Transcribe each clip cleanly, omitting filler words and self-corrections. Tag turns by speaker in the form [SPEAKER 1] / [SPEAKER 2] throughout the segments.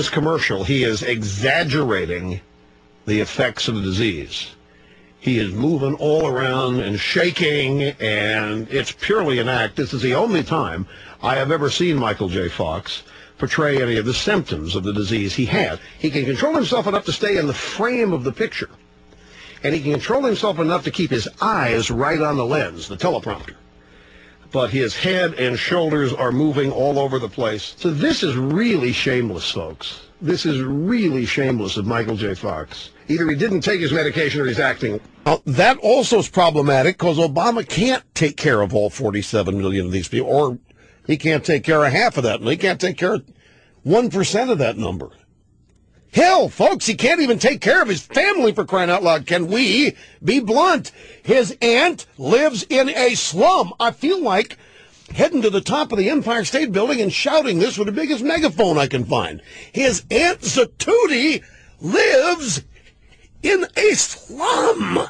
[SPEAKER 1] this commercial, he is exaggerating the effects of the disease. He is moving all around and shaking, and it's purely an act. This is the only time I have ever seen Michael J. Fox portray any of the symptoms of the disease he had. He can control himself enough to stay in the frame of the picture, and he can control himself enough to keep his eyes right on the lens, the teleprompter. But his head and shoulders are moving all over the place. So this is really shameless, folks. This is really shameless of Michael J. Fox. Either he didn't take his medication or he's acting. That also is problematic because Obama can't take care of all 47 million of these people, or he can't take care of half of that, and he can't take care of 1% of that number. Hell, folks, he can't even take care of his family, for crying out loud. Can we be blunt? His aunt lives in a slum. I feel like heading to the top of the Empire State Building and shouting this with the biggest megaphone I can find. His Aunt Zatootie lives in a slum.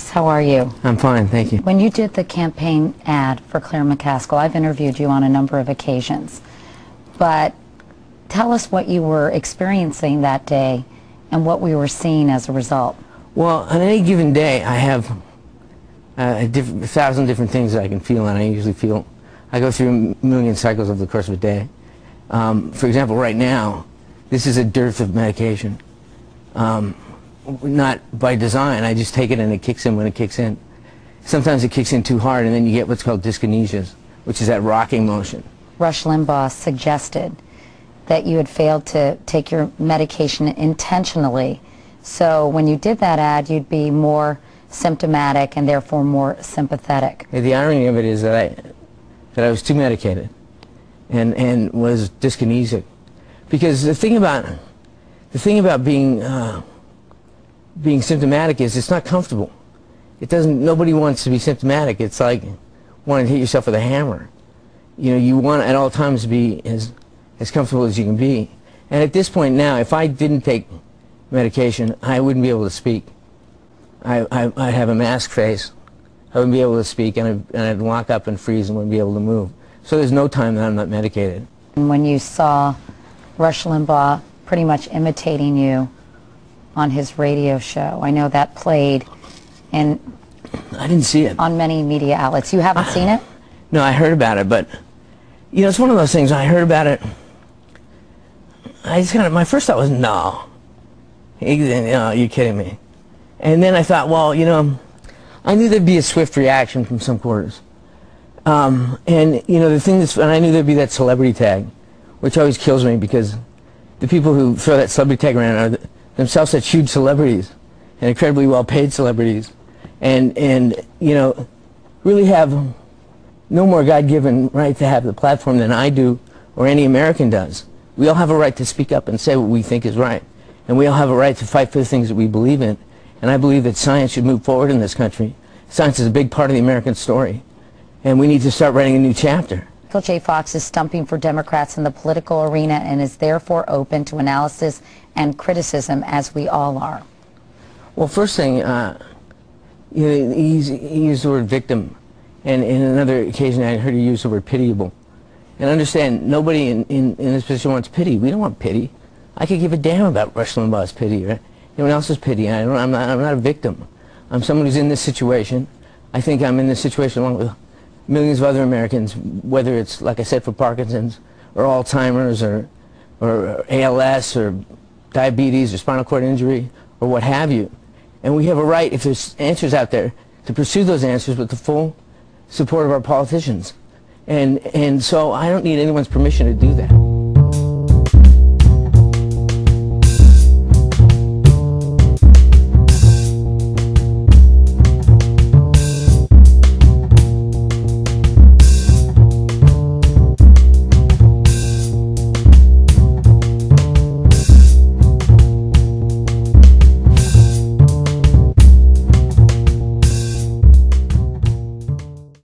[SPEAKER 2] How are you?
[SPEAKER 3] I'm fine, thank you.
[SPEAKER 2] When you did the campaign ad for Claire McCaskill, I've interviewed you on a number of occasions, but tell us what you were experiencing that day and what we were seeing as a result.
[SPEAKER 3] Well, on any given day, I have a thousand different things that I can feel, and I go through a million cycles over the course of a day. For example, right now, this is a dearth of medication. Not by design, I just take it and it kicks in when it kicks in. Sometimes it kicks in too hard and then you get what's called dyskinesias, which is that rocking motion.
[SPEAKER 2] Rush Limbaugh suggested that you had failed to take your medication intentionally. So when you did that ad, you'd be more symptomatic and therefore more sympathetic.
[SPEAKER 3] The irony of it is that I was too medicated and was dyskinesic. Because the thing about being symptomatic is it's not comfortable. Nobody wants to be symptomatic. It's like wanting to hit yourself with a hammer. You know, you want at all times to be as comfortable as you can be. And at this point now, if I didn't take medication, I wouldn't be able to speak. I'd have a mask face. I wouldn't be able to speak, and I'd lock up and freeze and wouldn't be able to move. So there's no time that I'm not medicated.
[SPEAKER 2] When you saw Rush Limbaugh pretty much imitating you on his radio show, I know that played in...
[SPEAKER 3] I didn't see it.
[SPEAKER 2] ...on many media outlets. You haven't seen it?
[SPEAKER 3] No, I heard about it, but, you know, it's one of those things, I heard about it, my first thought was, no. You're kidding me. And then I thought, well, you know, I knew there'd be a swift reaction from some quarters. And, you know, and I knew there'd be that celebrity tag, which always kills me because the people who throw that celebrity tag around are themselves such huge celebrities and incredibly well-paid celebrities, and you know, really have no more God-given right to have the platform than I do or any American does. We all have a right to speak up and say what we think is right, and we all have a right to fight for the things that we believe in. And I believe that science should move forward in this country. Science is a big part of the American story, and we need to start writing a new chapter.
[SPEAKER 2] Michael J. Fox is stumping for Democrats in the political arena and is therefore open to analysis and criticism, as we all are.
[SPEAKER 3] Well, first thing, you know, he used the word victim, and in another occasion I heard he use the word pitiable. And understand, nobody in this position wants pity. We don't want pity. I could give a damn about Rush Limbaugh's pity, right? Anyone else's pity. I'm not a victim. I'm someone who's in this situation. I think I'm in this situation along with millions of other Americans, whether it's, like I said, for Parkinson's or Alzheimer's or ALS or diabetes or spinal cord injury or what have you. And we have a right, if there's answers out there, to pursue those answers with the full support of our politicians. And so I don't need anyone's permission to do that.